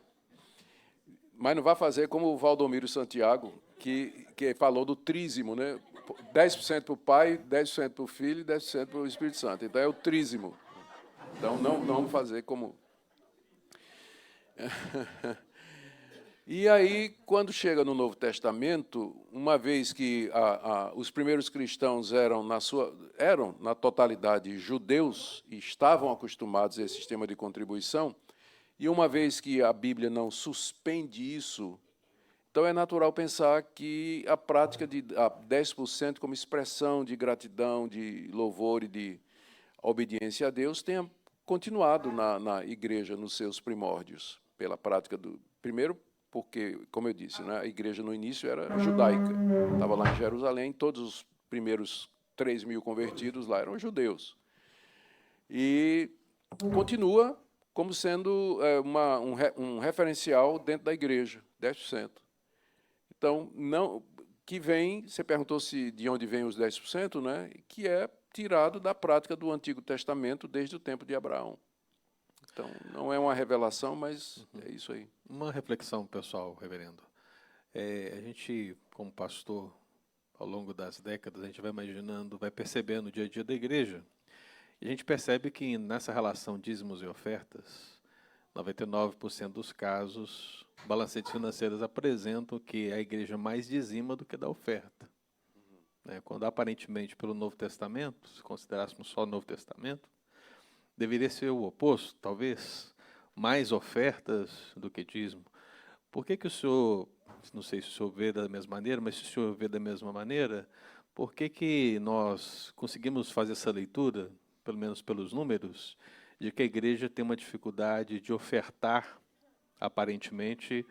Mas não vai fazer como o Valdomiro Santiago, que falou do trízimo, né? 10% para o Pai, 10% para o Filho e 10% para o Espírito Santo. Então, é o trízimo. Então, não vamos fazer como... E aí, quando chega no Novo Testamento, uma vez que os primeiros cristãos eram, na totalidade, judeus e estavam acostumados a esse sistema de contribuição, e uma vez que a Bíblia não suspende isso, então é natural pensar que a prática de 10% como expressão de gratidão, de louvor e de obediência a Deus tenha continuado na igreja nos seus primórdios, pela prática do... Primeiro, porque, como eu disse, né, a igreja no início era judaica, estava lá em Jerusalém, todos os primeiros 3.000 convertidos lá eram judeus. E continua como sendo um referencial dentro da igreja, 10%. Então, não, que vem, você perguntou se de onde vem os 10%, né, que é tirado da prática do Antigo Testamento desde o tempo de Abraão. Então, não é uma revelação, mas é isso aí. Uma reflexão, pessoal, reverendo. A gente, como pastor, ao longo das décadas, a gente vai imaginando, vai percebendo o dia a dia da igreja. E a gente percebe que nessa relação dízimos e ofertas, 99% dos casos, balancetes financeiros apresentam que a igreja mais dizima do que dá oferta. Quando aparentemente pelo Novo Testamento, se considerássemos só o Novo Testamento, deveria ser o oposto, talvez, mais ofertas do que dízimo. Por que o senhor, não sei se o senhor vê da mesma maneira, mas se o senhor vê da mesma maneira, por que nós conseguimos fazer essa leitura, pelo menos pelos números, de que a igreja tem uma dificuldade de ofertar, aparentemente,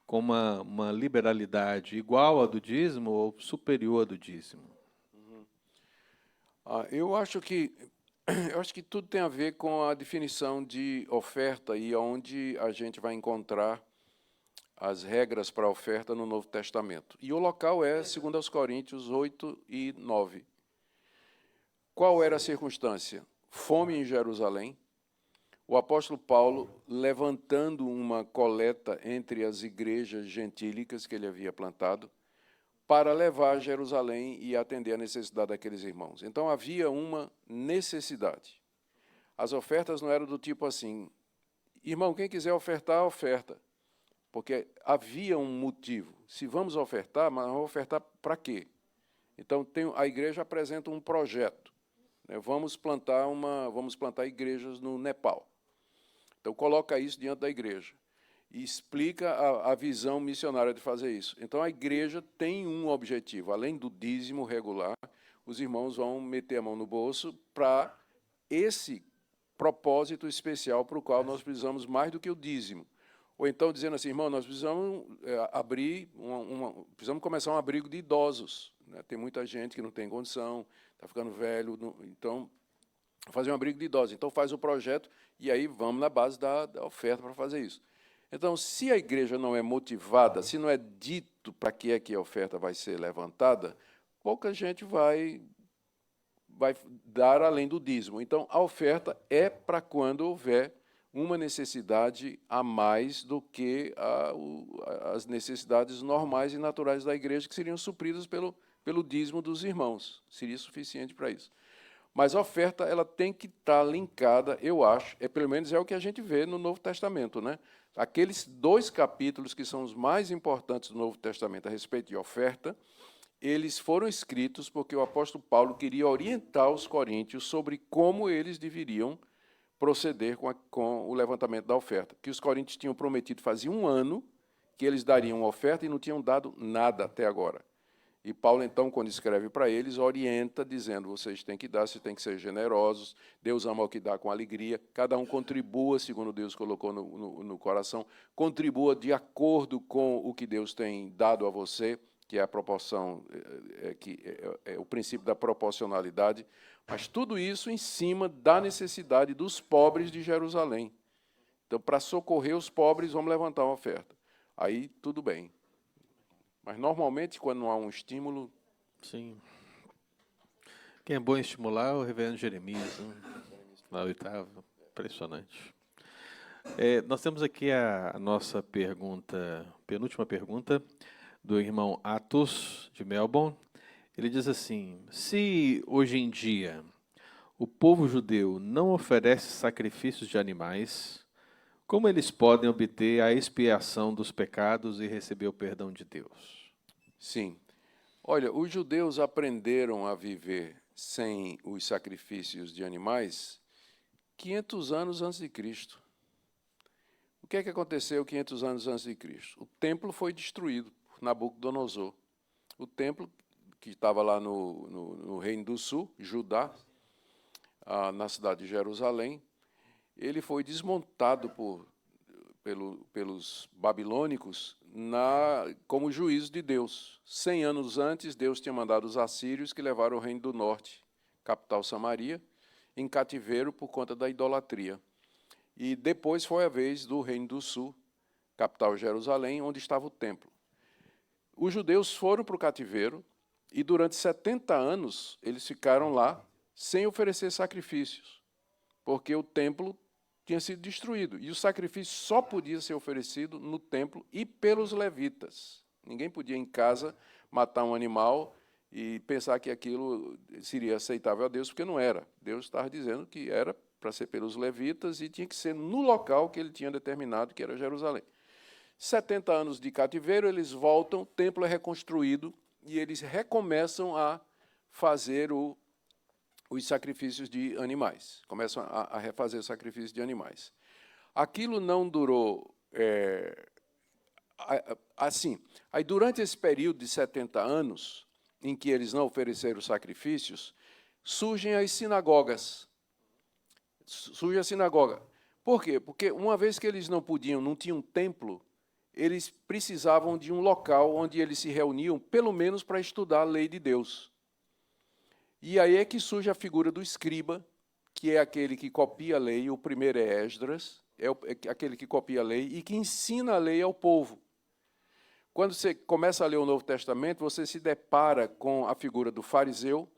com uma liberalidade igual à do dízimo ou superior à do dízimo? Eu acho que tudo tem a ver com a definição de oferta e onde a gente vai encontrar as regras para a oferta no Novo Testamento. E o local é 2 Coríntios 8 e 9. Qual era a circunstância? Fome em Jerusalém, o apóstolo Paulo levantando uma coleta entre as igrejas gentílicas que ele havia plantado, para levar a Jerusalém e atender a necessidade daqueles irmãos. Então, havia uma necessidade. As ofertas não eram do tipo assim, irmão, quem quiser ofertar, oferta. Porque havia um motivo. Se vamos ofertar, mas vamos ofertar para quê? Então, a igreja apresenta um projeto. Vamos plantar igrejas no Nepal. Então, coloca isso diante da igreja. E explica a visão missionária de fazer isso. Então, a igreja tem um objetivo. Além do dízimo regular, os irmãos vão meter a mão no bolso para esse propósito especial para o qual nós precisamos mais do que o dízimo. Ou então, dizendo assim, irmão, nós precisamos precisamos começar um abrigo de idosos. Tem muita gente que não tem condição, está ficando velho, então, fazer um abrigo de idosos. Então, faz o projeto e aí vamos na base da oferta para fazer isso. Então, se a igreja não é motivada, se não é dito para que é que a oferta vai ser levantada, pouca gente vai dar além do dízimo. Então, a oferta é para quando houver uma necessidade a mais do que as necessidades normais e naturais da igreja, que seriam supridas pelo dízimo dos irmãos. Seria suficiente para isso. Mas a oferta ela tem que estar linkada, eu acho, pelo menos é o que a gente vê no Novo Testamento, né? Aqueles 2 capítulos que são os mais importantes do Novo Testamento a respeito de oferta, eles foram escritos porque o apóstolo Paulo queria orientar os coríntios sobre como eles deveriam proceder com o levantamento da oferta. Que os coríntios tinham prometido fazia 1 ano que eles dariam oferta e não tinham dado nada até agora. E Paulo, então, quando escreve para eles, orienta, dizendo, vocês têm que dar, vocês têm que ser generosos, Deus ama o que dá com alegria, cada um contribua, segundo Deus colocou no coração, contribua de acordo com o que Deus tem dado a você, que é a proporção, é o princípio da proporcionalidade, mas tudo isso em cima da necessidade dos pobres de Jerusalém. Então, para socorrer os pobres, vamos levantar uma oferta. Aí, tudo bem. Mas, normalmente, quando não há um estímulo... Sim. Quem é bom em estimular é o reverendo Jeremias, né? Na 8ª. Impressionante. Nós temos aqui a nossa pergunta, penúltima pergunta, do irmão Atos, de Melbourne. Ele diz assim, se hoje em dia o povo judeu não oferece sacrifícios de animais, Como eles podem obter a expiação dos pecados e receber o perdão de Deus? Sim. Olha, os judeus aprenderam a viver sem os sacrifícios de animais 500 anos antes de Cristo. O que é que aconteceu 500 anos antes de Cristo? O templo foi destruído por Nabucodonosor. O templo que estava lá no Reino do Sul, Judá, na cidade de Jerusalém, ele foi desmontado pelos babilônicos como juízo de Deus. 100 anos antes, Deus tinha mandado os assírios que levaram o Reino do Norte, capital Samaria, em cativeiro por conta da idolatria. E depois foi a vez do Reino do Sul, capital Jerusalém, onde estava o templo. Os judeus foram para o cativeiro e durante 70 anos eles ficaram lá sem oferecer sacrifícios, porque o templo tinha sido destruído. E o sacrifício só podia ser oferecido no templo e pelos levitas. Ninguém podia em casa matar um animal e pensar que aquilo seria aceitável a Deus, porque não era. Deus estava dizendo que era para ser pelos levitas e tinha que ser no local que ele tinha determinado, que era Jerusalém. 70 anos de cativeiro, eles voltam, o templo é reconstruído e eles recomeçam a fazer os sacrifícios de animais. Começam a refazer os sacrifícios de animais. Aquilo não durou assim. Aí, durante esse período de 70 anos, em que eles não ofereceram sacrifícios, surgem as sinagogas. Surge a sinagoga. Por quê? Porque uma vez que eles não tinham um templo, eles precisavam de um local onde eles se reuniam, pelo menos para estudar a lei de Deus. E aí é que surge a figura do escriba, que é aquele que copia a lei. O primeiro é Esdras, é aquele que copia a lei e que ensina a lei ao povo. Quando você começa a ler o Novo Testamento, você se depara com a figura do fariseu,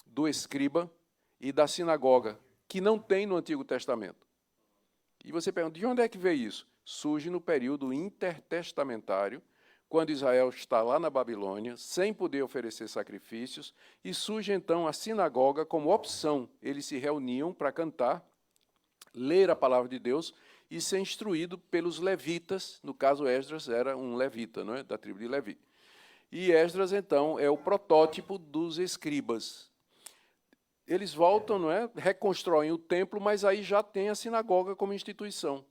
do escriba e da sinagoga, que não tem no Antigo Testamento. E você pergunta, de onde é que veio isso? Surge no período intertestamentário, quando Israel está lá na Babilônia, sem poder oferecer sacrifícios, e surge então a sinagoga como opção. Eles se reuniam para cantar, ler a palavra de Deus e ser instruído pelos levitas. No caso, Esdras era um levita, não é? Da tribo de Levi. E Esdras, então, é o protótipo dos escribas. Eles voltam, não é? Reconstroem o templo, mas aí já tem a sinagoga como instituição.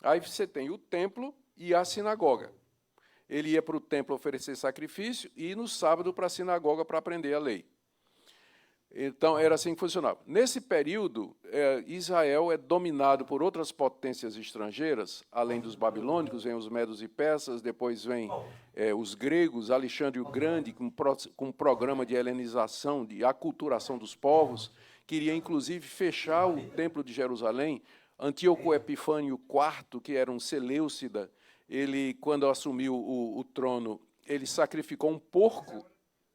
Aí você tem o templo e a sinagoga. Ele ia para o templo oferecer sacrifício e no sábado para a sinagoga para aprender a lei. Então, era assim que funcionava. Nesse período, Israel é dominado por outras potências estrangeiras, além dos babilônicos, vem os medos e persas, depois vem os gregos, Alexandre o Grande, com um programa de helenização, de aculturação dos povos, queria, inclusive, fechar o templo de Jerusalém. Antíoco Epifânio IV, que era um seleucida, ele, quando assumiu o trono, ele sacrificou um porco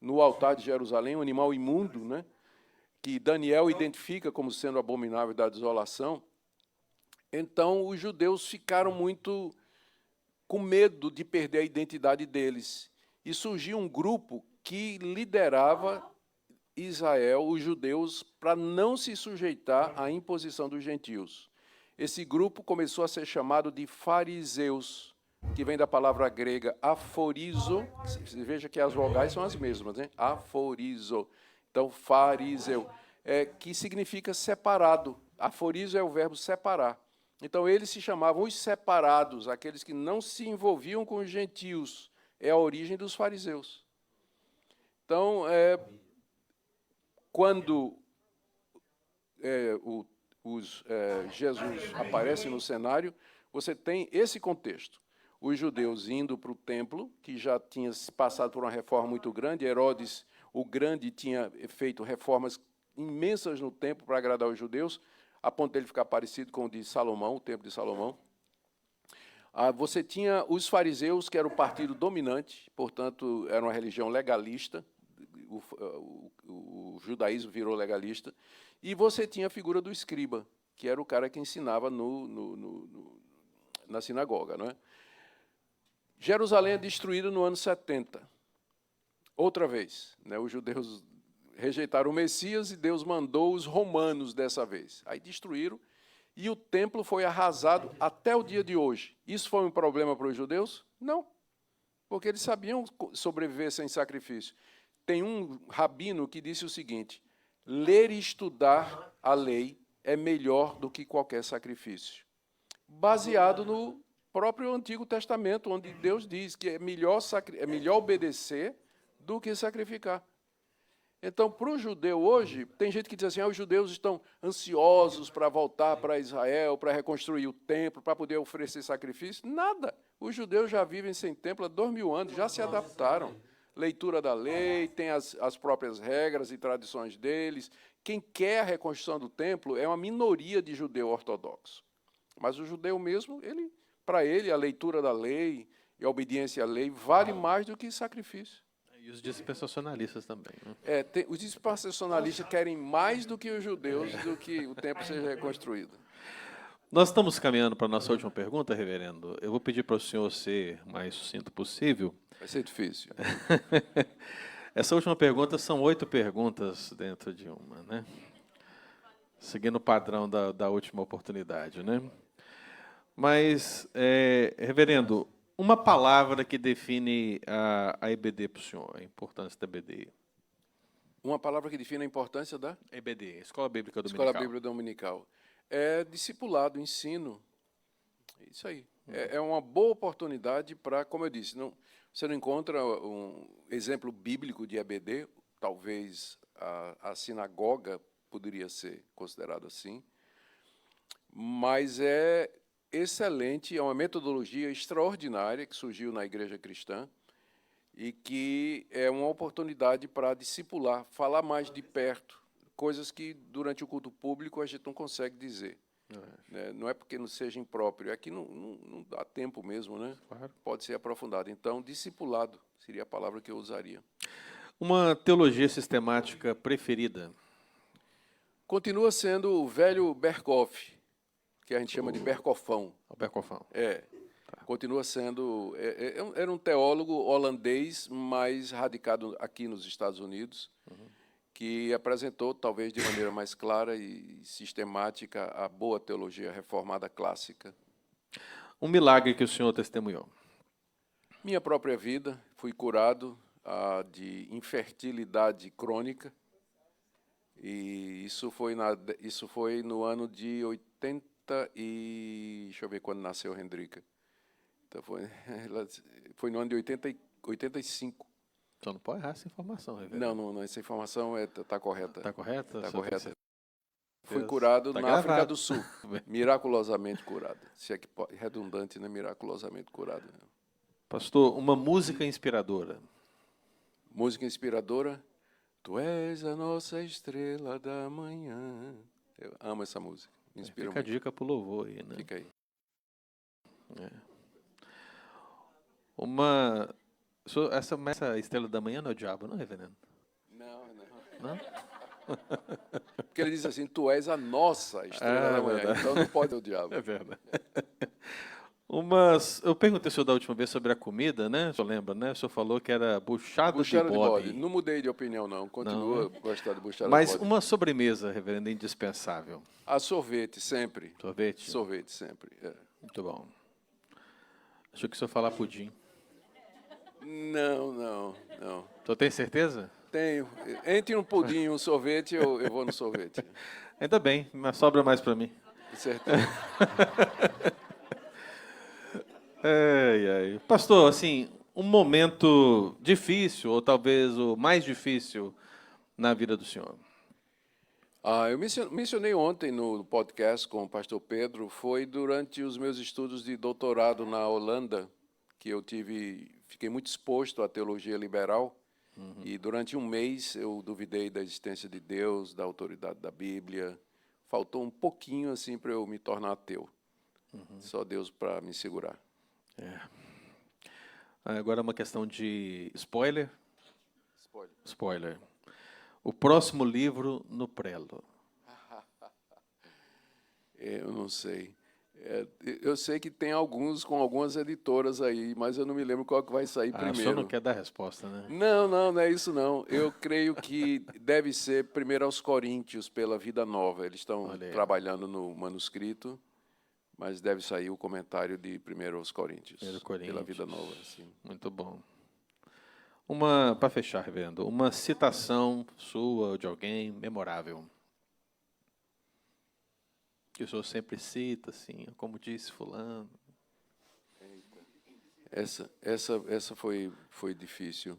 no altar de Jerusalém, um animal imundo, né? Que Daniel identifica como sendo abominável da desolação. Então, os judeus ficaram muito com medo de perder a identidade deles. E surgiu um grupo que liderava Israel, os judeus, para não se sujeitar à imposição dos gentios. Esse grupo começou a ser chamado de fariseus, que vem da palavra grega aforizo. Você veja que as vogais são as mesmas, né? Aforizo. Então, fariseu, que significa separado. Aforizo é o verbo separar. Então, eles se chamavam os separados, aqueles que não se envolviam com os gentios. É a origem dos fariseus. Então, quando Jesus aparece no cenário, você tem esse contexto. Os judeus indo para o templo, que já tinha passado por uma reforma muito grande. Herodes o Grande tinha feito reformas imensas no templo para agradar os judeus, a ponto dele ficar parecido com o de Salomão, o templo de Salomão. Você tinha os fariseus, que era o partido dominante, portanto, era uma religião legalista, o judaísmo virou legalista, e você tinha a figura do escriba, que era o cara que ensinava na sinagoga. Não é? Jerusalém é destruída no ano 70. Outra vez, né, os judeus rejeitaram o Messias e Deus mandou os romanos dessa vez. Aí destruíram e o templo foi arrasado até o dia de hoje. Isso foi um problema para os judeus? Não, porque eles sabiam sobreviver sem sacrifício. Tem um rabino que disse o seguinte: ler e estudar a lei é melhor do que qualquer sacrifício. Baseado no próprio Antigo Testamento, onde Deus diz que é melhor obedecer do que sacrificar. Então, para o judeu hoje, tem gente que diz assim, os judeus estão ansiosos para voltar para Israel, para reconstruir o templo, para poder oferecer sacrifício. Nada. Os judeus já vivem sem templo há 2000 anos, já se adaptaram. Leitura da lei, tem as próprias regras e tradições deles. Quem quer a reconstrução do templo é uma minoria de judeu ortodoxo. Mas o judeu mesmo, para ele, a leitura da lei e a obediência à lei vale mais do que sacrifício. E os dispensacionalistas também. Né? Os dispensacionalistas querem mais do que os judeus, do que o templo seja reconstruído. Nós estamos caminhando para a nossa última pergunta, reverendo. Eu vou pedir para o senhor ser o mais sucinto possível. Vai ser difícil. Essa última pergunta são 8 perguntas dentro de uma, né? Seguindo o padrão da última oportunidade, né? Mas, reverendo, uma palavra que define a EBD para o senhor, a importância da EBD. Uma palavra que define a importância da EBD, Escola Bíblica Dominical. Escola Bíblica Dominical. É discipulado, ensino. Isso aí. É uma boa oportunidade para, como eu disse, você não encontra um exemplo bíblico de EBD, talvez a sinagoga poderia ser considerada assim, mas é excelente, é uma metodologia extraordinária que surgiu na igreja cristã e que é uma oportunidade para discipular, falar mais de perto, coisas que durante o culto público a gente não consegue dizer. Né? Não é porque não seja impróprio, é que não dá tempo mesmo, né? Claro. Pode ser aprofundado. Então, discipulado seria a palavra que eu usaria. Uma teologia sistemática preferida? Continua sendo o velho Berkhoff, que a gente chama de Berkoffão. O Berkoffão. Continua sendo... Era um teólogo holandês, mas radicado aqui nos Estados Unidos, que apresentou, talvez de maneira mais clara e sistemática, a boa teologia reformada clássica. Um milagre que o senhor testemunhou? Minha própria vida, fui curado de infertilidade crônica, e isso foi no ano de 80 deixa eu ver quando nasceu a Hendrika. Então foi no ano de 85. Só não pode errar essa informação, reverendo. Não, essa informação está correta. Está correta? Está correta. Fui curado na África do Sul, miraculosamente curado. Se é que redundante, né? Miraculosamente curado. Pastor, uma música inspiradora. Música inspiradora? Tu és a nossa estrela da manhã. Eu amo essa música. Me inspira Fica muito. a dica para o louvor aí, né? Fica aí. Essa estrela da manhã não é o diabo, não, reverendo? Não? Porque ele diz assim, tu és a nossa estrela da manhã, verdade. então não pode ser o diabo. É verdade. Eu perguntei ao senhor da última vez sobre a comida, né? O senhor lembra, né? O senhor falou que era buchada de bode. Não mudei de opinião, não. Continua gostando de buchada Mas de bode. uma sobremesa, reverendo, indispensável. Sorvete, sempre. Sorvete? Sorvete, sempre. Muito bom. Achou que o senhor falar pudim. Não. O senhor tem certeza? Tenho. Entre um pudim e um sorvete, eu vou no sorvete. Ainda bem, mas sobra mais para mim. Com certeza. Pastor, assim, um momento difícil, ou talvez o mais difícil na vida do senhor. Eu mencionei ontem no podcast com o pastor Pedro, foi durante os meus estudos de doutorado na Holanda, que eu fiquei muito exposto à teologia liberal, e durante um mês eu duvidei da existência de Deus, da autoridade da Bíblia. Faltou um pouquinho assim para eu me tornar ateu. Só Deus para me segurar. Agora uma questão de spoiler. Spoiler. O próximo livro no prelo. Eu não sei. Eu sei que tem alguns com algumas editoras aí, mas eu não me lembro qual que vai sair O primeiro. senhor não quer dar resposta, né? Não é isso não. Eu creio que deve ser primeiro aos Coríntios, pela Vida Nova. Eles estão Olha aí. trabalhando no manuscrito, mas deve sair o comentário de primeiro aos Coríntios, 1 Coríntios. pela Vida Nova. Sim. Muito bom. Para fechar, reverendo, uma citação sua ou de alguém memorável. Que o senhor sempre cita, assim, como disse fulano. Essa foi difícil.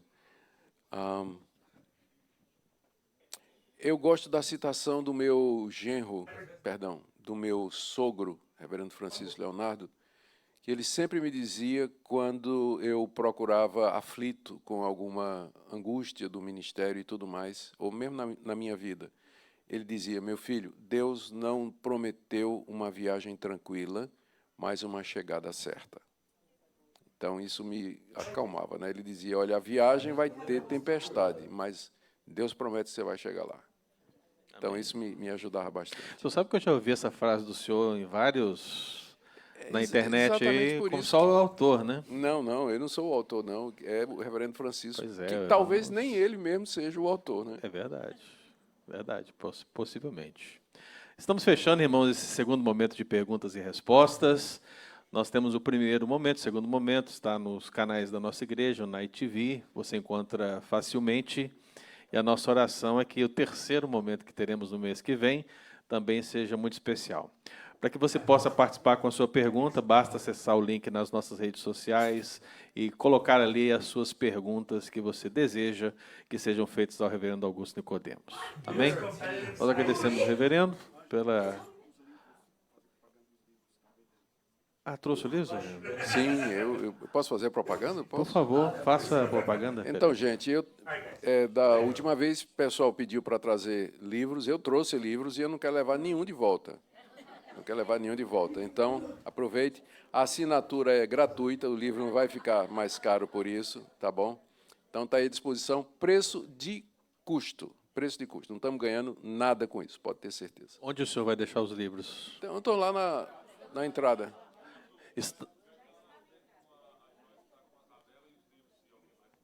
Eu gosto da citação do meu genro, do meu sogro, reverendo Francisco Leonardo, que ele sempre me dizia quando eu procurava aflito com alguma angústia do ministério e tudo mais, ou mesmo na minha vida. Ele dizia: meu filho, Deus não prometeu uma viagem tranquila, mas uma chegada certa. Então, isso me acalmava, né? Ele dizia: olha, a viagem vai ter tempestade, mas Deus promete que você vai chegar lá. Então, isso me ajudava bastante. O senhor sabe que eu já ouvi essa frase do senhor em vários... na internet aí, como só o autor, né? Não, eu não sou o autor, não. É o reverendo Francisco, Pois é, que talvez nem ele mesmo seja o autor, né? É verdade, possivelmente. Estamos fechando, irmãos, esse segundo momento de perguntas e respostas. Nós temos o primeiro momento, o segundo momento está nos canais da nossa igreja, na ITV, você encontra facilmente. E a nossa oração é que o terceiro momento que teremos no mês que vem também seja muito especial. Para que você possa participar com a sua pergunta, basta acessar o link nas nossas redes sociais e colocar ali as suas perguntas que você deseja que sejam feitas ao reverendo Augusto Nicodemos. Amém? Nós agradecemos, reverendo, pela... trouxe o livro, reverendo? Sim, eu posso fazer propaganda? Por favor, faça a propaganda. Então, gente, da última vez o pessoal pediu para trazer livros, eu trouxe livros e eu não quero levar nenhum de volta. Então, aproveite. A assinatura é gratuita, o livro não vai ficar mais caro por isso, tá bom? Então, está aí à disposição, preço de custo. Não estamos ganhando nada com isso, pode ter certeza. Onde o senhor vai deixar os livros? Então, eu estou lá na entrada.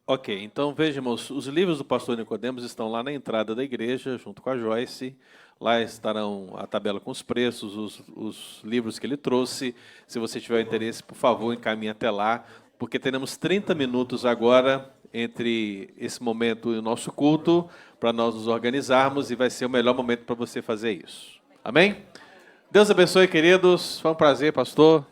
Ok, então vejamos, os livros do pastor Nicodemos estão lá na entrada da igreja, junto com a Joyce. Lá estarão a tabela com os preços, os livros que ele trouxe. Se você tiver interesse, por favor, encaminhe até lá, porque teremos 30 minutos agora entre esse momento e o nosso culto, para nós nos organizarmos, e vai ser o melhor momento para você fazer isso. Amém? Deus abençoe, queridos. Foi um prazer, pastor.